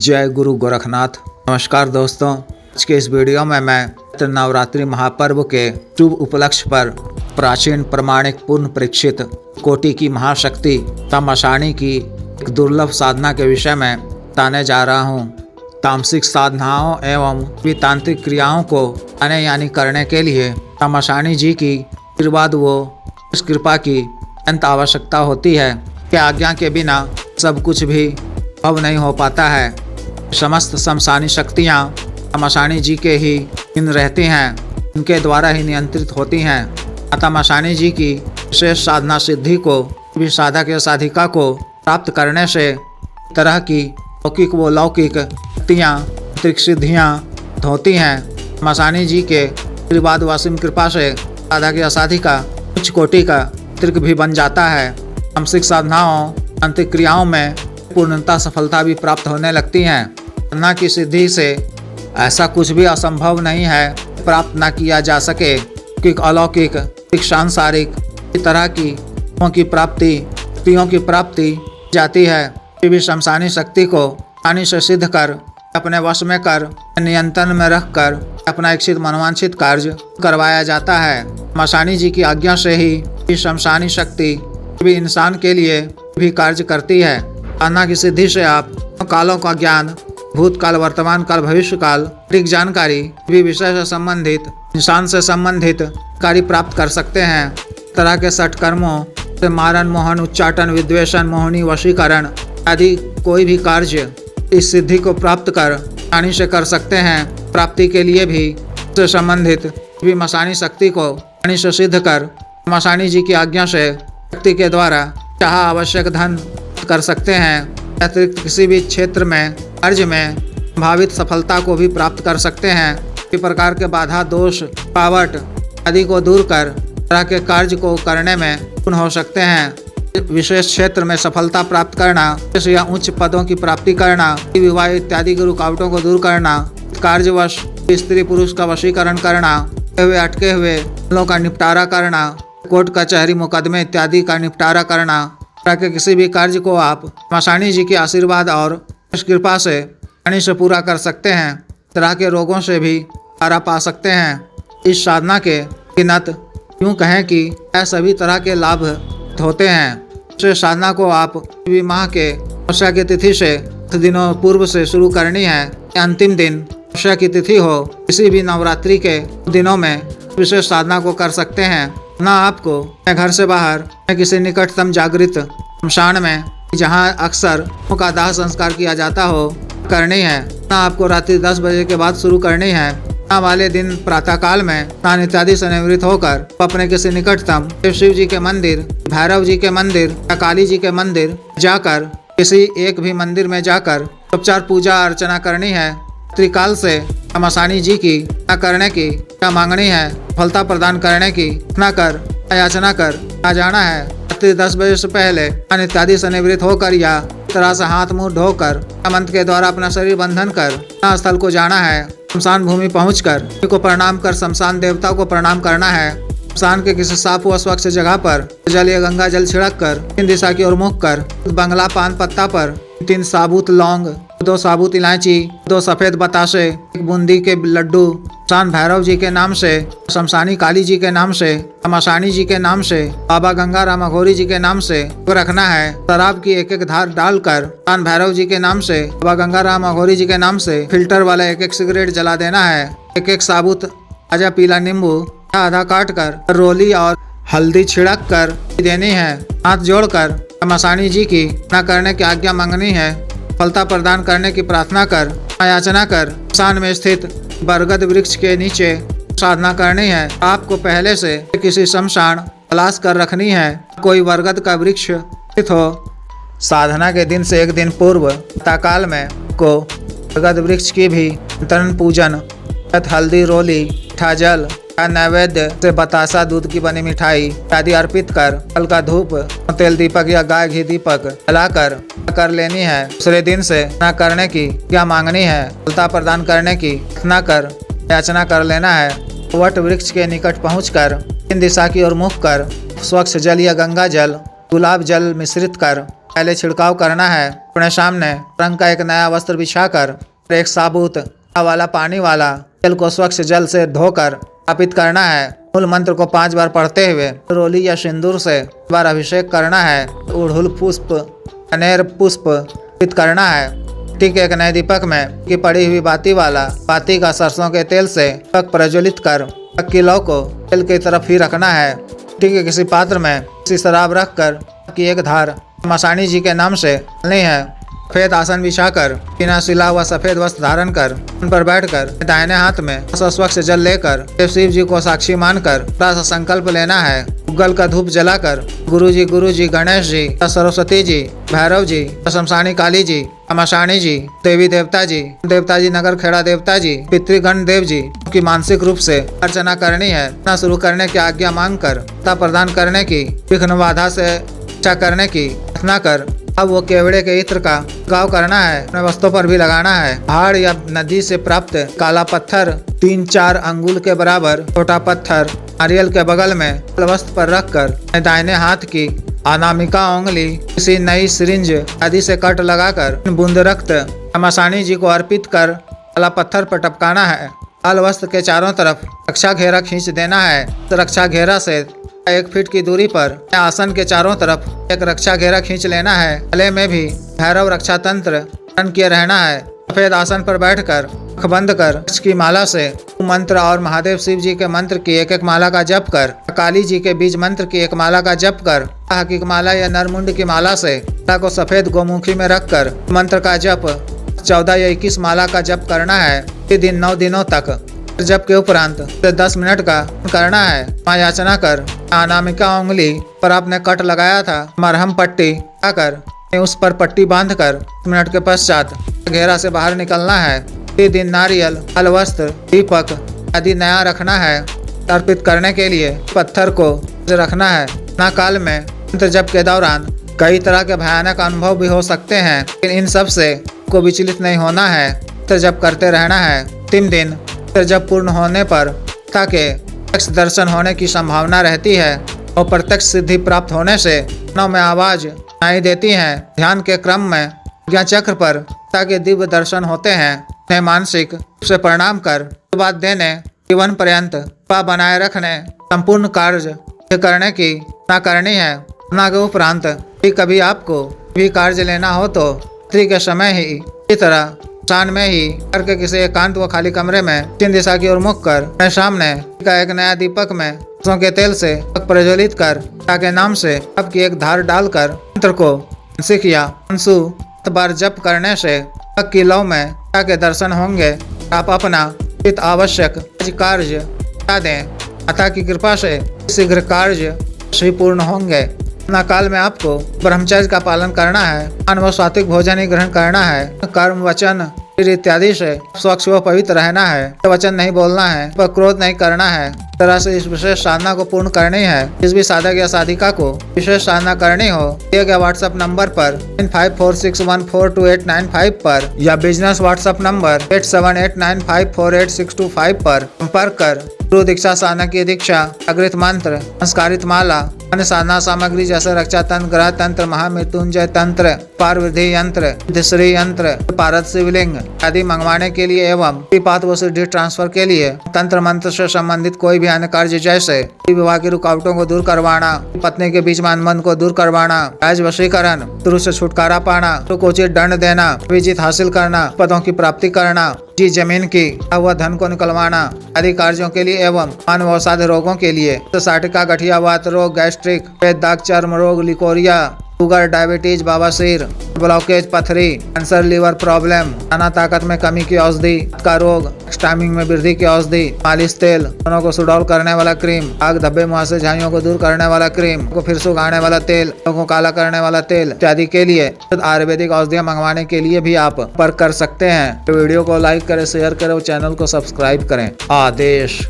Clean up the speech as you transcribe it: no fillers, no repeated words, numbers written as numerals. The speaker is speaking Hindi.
जय गुरु गोरखनाथ। नमस्कार दोस्तों, आज के इस वीडियो में मैं नवरात्रि महापर्व के शुभ उपलक्ष्य पर प्राचीन प्रमाणिक पूर्ण परीक्षित कोटि की महाशक्ति तमसाणी की एक दुर्लभ साधना के विषय में बताने जा रहा हूँ। तामसिक साधनाओं एवं तांत्रिक क्रियाओं को आने यानी करने के लिए तमसाणी जी की आशीर्वाद व कृपा की अत्यंत आवश्यकता होती है। कि आज्ञा के बिना सब कुछ भी संभव नहीं हो पाता है। समस्त शमशानी शक्तियाँ तमसाणी जी के ही इन रहती हैं, उनके द्वारा ही नियंत्रित होती हैं। तमसाणी जी की विशेष साधना सिद्धि को भी साधक या साधिका को प्राप्त करने से तरह की लौकिक व लौकिक शक्तियाँ तांत्रिक सिद्धियाँ होती हैं। तमसाणी जी के आशीर्वाद व असीम कृपा से साधक या साधिका उच्च कोटि का तांत्रिक भी बन जाता है। तामसिक साधनाओं तांत्रिक क्रियाओं में पूर्णता सफलता भी प्राप्त होने लगती हैं। साधना की सिद्धि से ऐसा कुछ भी असंभव नहीं है प्राप्त न किया जा सके। अलौकिक सांसारिक तरह की प्राप्ति शक्तियों की प्राप्ति जाती है। भी शमशानी शक्ति को आसानी से सिद्ध कर अपने वश में कर नियंत्रण में रख कर अपना इच्छित मनोवांछित कार्य करवाया जाता है। तमसाणी जी की आज्ञा से ही शमशानी शक्ति भी इंसान के लिए भी कार्य करती है। साधना की सिद्धि से आप कालों का ज्ञान, भूतकाल, वर्तमान काल, भविष्य काल की जानकारी भी विषय से संबंधित इंसान से संबंधित कार्य प्राप्त कर सकते हैं। तरह के सठ कर्मों से मारण, मोहन, उच्चाटन, विद्वेषण, मोहनी, वशीकरण आदि कोई भी कार्य इस सिद्धि को प्राप्त कर आसानी से कर सकते हैं। प्राप्ति के लिए भी से संबंधित भी मसानी शक्ति को आसानी से सिद्ध कर मसानी जी की आज्ञा से शक्ति के द्वारा चाह आवश्यक धन कर सकते हैं। अतिरिक्त किसी भी क्षेत्र में कार्य में संभावित सफलता को भी प्राप्त कर सकते हैं। इसी प्रकार के बाधा, दोष, रुकावट आदि को दूर कर तरह के कार्य को करने में पूर्ण हो सकते हैं। विशेष क्षेत्र में सफलता प्राप्त करना या उच्च पदों की प्राप्ति करना, विवाह इत्यादि की रुकावटों को दूर करना, कार्यवश स्त्री पुरुष का वशीकरण करना, अटके हुए मामलों का निपटारा करना, कोर्ट कचहरी मुकदमे इत्यादि का निपटारा करना। तरह के किसी भी कार्य को आप तमसाणी जी के आशीर्वाद और कृपा से आसानी से पूरा कर सकते हैं। तरह के रोगों से भी छुटकारा पा सकते हैं। इस साधना के गिनत यूँ कहें कि यह सभी तरह के लाभ होते हैं। इस साधना को आप किसी माह के अमावस्या की तिथि से 10 दिनों पूर्व से शुरू करनी है। अंतिम दिन अमावस्या की तिथि हो, किसी भी नवरात्रि के दिनों में विशेष साधना को कर सकते हैं। ना आपको घर से बाहर किसी निकटतम जागृत शमशान में जहां अक्सर का दाह संस्कार किया जाता हो करनी है, ना आपको रात्रि 10 बजे के बाद शुरू करनी है। ना वाले दिन प्रातःकाल में स्नान इत्यादि से निवृत्त होकर अपने किसी निकटतम शिव जी के मंदिर, भैरव जी के मंदिर या काली जी के मंदिर जाकर किसी एक भी मंदिर में जाकर उपचार पूजा अर्चना करनी है। त्रिकाल से तमसाणी जी की करने की क्या मांगनी है, सफलता प्रदान करने की ना कर याचना कर आ जाना है। रात्रि 10 बजे से पहले स्नान इत्यादि से निवृत्त होकर या तरह से हाथ मुंह धोकर मंत्र के द्वारा अपना शरीर बंधन कर स्थल को जाना है। शमशान भूमि पहुंचकर को प्रणाम कर शमशान देवता को प्रणाम करना है। शमशान के किसी साफ व स्वच्छ जगह पर जल या गंगा जल छिड़क कर 3 दिशा की ओर मुख कर बंगला पान पत्ता पर 3 साबुत लौंग, 2 साबुत इलायची, 2 सफेद बतासे, 1 बूंदी के लड्डू शमशान भैरव जी के नाम से, शमशानी काली जी के नाम से, तमसाणी जी के नाम से, बाबा गंगाराम अघोरी जी के नाम से रखना है। शराब की 1-1 धार डालकर शमशान भैरव जी के नाम से, बाबा गंगाराम अघोरी जी के नाम से फिल्टर वाला 1-1 सिगरेट जला देना है। 1-1 साबुत ताजा पीला नींबू आधा काट कर रोली और हल्दी छिड़क कर देनी है। हाथ जोड़कर तमसाणी जी की न करने की आज्ञा मांगनी है। सफलता प्रदान करने की प्रार्थना कर याचना कर शमशान में स्थित बरगद वृक्ष के नीचे साधना करनी है। आपको पहले से किसी शमशान तलाश कर रखनी है, कोई बरगद का वृक्ष स्थित हो। साधना के दिन से 1 दिन पूर्व प्रातःकाल में को बरगद वृक्ष की भी तरण पूजन, हल्दी, रोली, मीठा जल, नैवेद्य से बतासा, दूध की बनी मिठाई आदि अर्पित कर हल्का धूप, तेल दीपक या गाय घी दीपक जलाकर कर लेनी है। दूसरे दिन से न करने की क्या मांगनी है, सफलता प्रदान करने की न कर याचना कर लेना है। वट वृक्ष के निकट पहुंचकर 3 दिशा की ओर मुख कर स्वच्छ जल या गंगा जल, गुलाब जल मिश्रित कर पहले छिड़काव करना है। अपने सामने रंग का एक नया वस्त्र बिछाकर एक साबुत वाला पानी वाला तेल को स्वच्छ जल से धोकर स्थापित करना है। मूल मंत्र को 5 बार पढ़ते हुए रोली या सिंदूर से बार अभिषेक करना है। उड़हुल पुष्प कनेर पुष्प अर्पित करना है। मिट्टी के एक नए दीपक में की पड़ी हुई बाती का सरसों के तेल से दीपक प्रज्वलित कर की लौ को तेल की तरफ ही रखना है। मिट्टी के किसी पात्र में किसी शराब रख कर की एक धार मसानी जी के नाम से डालनी है। सफेद आसन बिछाकर बिना सिला हुआ सफेद वस्त्र धारण कर उन पर बैठकर दाहिने हाथ में स्वच्छ जल लेकर शिव जी को साक्षी मानकर थोड़ा सा संकल्प लेना है। उगल का धूप जलाकर गुरु जी, गणेश जी, सरस्वती जी, भैरव जी, शमशानी काली जी, मशानी जी, देवी देवता जी, नगर खेड़ा देवता जी, पितृगण देव जी की मानसिक रूप से अर्चना करनी है। शुरू करने की आज्ञा मांग कर प्रदान करने की विघ्न बाधा से इच्छा करने की प्रार्थना कर अब वो केवड़े के इत्र का छिड़काव करना है। अपने वस्त्रों पर भी लगाना है। पहाड़ या नदी से प्राप्त काला पत्थर 3-4 अंगुल के बराबर छोटा पत्थर नारियल के बगल में वस्त्र पर रखकर दाहिने हाथ की अनामिका उंगली किसी नई सिरिंज आदि से कट लगाकर बूंद रक्त मसानी जी को अर्पित कर काला पत्थर पर टपकाना है। लाल वस्त्र के चारों तरफ रक्षा घेरा खींच देना है। रक्षा घेरा से 1 फीट की दूरी पर आसन के चारों तरफ एक रक्षा घेरा खींच लेना है। गले में भी भैरव रक्षा तंत्र धारण किए रहना है। सफेद आसन पर बैठकर आँख बंद कर की माला से मंत्र और महादेव शिव जी के मंत्र की एक माला का जप कर, काली जी के बीज मंत्र की एक माला का जप कर, की माला या नरमुंड की माला से को सफेद गोमुखी में रखकर मंत्र का जप 14 या 21 माला का जप करना है। दिन 9 दिनों तक जप के उपरांत 10 मिनट का करना है। मां याचना कर अनामिका उंगली पर आपने कट लगाया था मरहम पट्टी आकर उस पर पट्टी बांधकर 10 मिनट के पश्चात घेरा से बाहर निकलना है। दिन नारियल, फल, वस्त्र, दीपक आदि नया रखना है। अर्पित करने के लिए पत्थर को रखना है। ना काल में मंत्र जप के दौरान कई तरह के भयानक अनुभव भी हो सकते हैं, लेकिन इन सब से को विचलित नहीं होना है। मंत्र जप करते रहना है। 3 दिन जब पूर्ण होने पर ताकि प्रत्यक्ष दर्शन होने की संभावना रहती है और प्रत्यक्ष सिद्धि प्राप्त होने से कानों में आवाज सुनाई देती है। ध्यान के क्रम में प्रज्ञा चक्र पर ताकि दिव्य दर्शन होते हैं। उन्हें मानसिक रूप से प्रणाम कर आशीर्वाद देने, जीवन पर्यंत कृपा बनाए रखने, संपूर्ण कार्य करने की ना करनी है। के उपरांत कभी आपको भी कार्य लेना हो तो रात्रि के समय ही इसी तरह शान में ही करके किसी एकांत व खाली कमरे में दक्षिण दिशा की ओर मुख कर अपने सामने का एक नया दीपक में सरसों के तेल से प्रज्वलित कर के नाम से आपकी एक धार डालकर मंत्र को मानसिक या अंशु बार जप करने से की लौ में के दर्शन होंगे। आप अपना आवश्यक कार्य बता दें। माता की कृपा से शीघ्र कार्य पूर्ण होंगे। काल में आपको ब्रह्मचर्य का पालन करना है। व सात्विक भोजन ही ग्रहण करना है। कर्म, वचन इत्यादि से स्वच्छ व पवित्र रहना है। वचन नहीं बोलना है, पर क्रोध नहीं करना है। तरह से इस विशेष साधना को पूर्ण करनी है। जिस भी साधक या साधिका को विशेष साधना करनी हो दिए गए व्हाट्सएप नंबर पर 9546142895 पर या बिजनेस व्हाट्सएप नंबर 8789548625 पर संपर्क कर गुरु दीक्षा साधना की दीक्षा, अग्रित मंत्र, संस्कारित माला, अन्य साधना सामग्री जैसे रक्षा तंत्र, ग्रह तंत्र, महामृत्युंजय तंत्र, पारविधि यंत्र, दिश्री यंत्र, पारद शिवलिंग आदि मंगवाने के लिए एवं पात व सिद्धि ट्रांसफर के लिए तंत्र मंत्र से संबंधित कोई भी अन्य कार्य जैसे विवाह की रुकावटों को दूर करवाना, पत्नी के बीच में अनबन को दूर करवाना, राज वशीकरण, शत्रु से छुटकारा पाना, को उचित दंड देना, विजित हासिल करना, पदों की प्राप्ति करना, जमीन की हुआ धन को निकलवाना आदि कार्यों के लिए एवं मानव अवसाद रोगों के लिए साटिका, गठिया, वात रोग, गैस्ट्रिक, पेट, दाग, चर्म रोग, लिकोरिया, शुगर, डायबिटीज, बवासीर, ब्लॉकेज, पथरी, कैंसर, लीवर प्रॉब्लम, खाना ताकत में कमी की औषधि का रोग, स्टामिंग में वृद्धि की औषधि, मालिश तेल, दोनों को सुडौल करने वाला क्रीम, आग, धब्बे, मुहासे, झाइयों को दूर करने वाला क्रीम, को फिर सुखाने वाला तेल, को काला करने वाला तेल इत्यादि के लिए आयुर्वेदिक औषधियाँ मंगवाने के लिए भी आप संपर्क कर सकते हैं। वीडियो को लाइक करें, शेयर करें और चैनल को सब्सक्राइब करें। आदेश।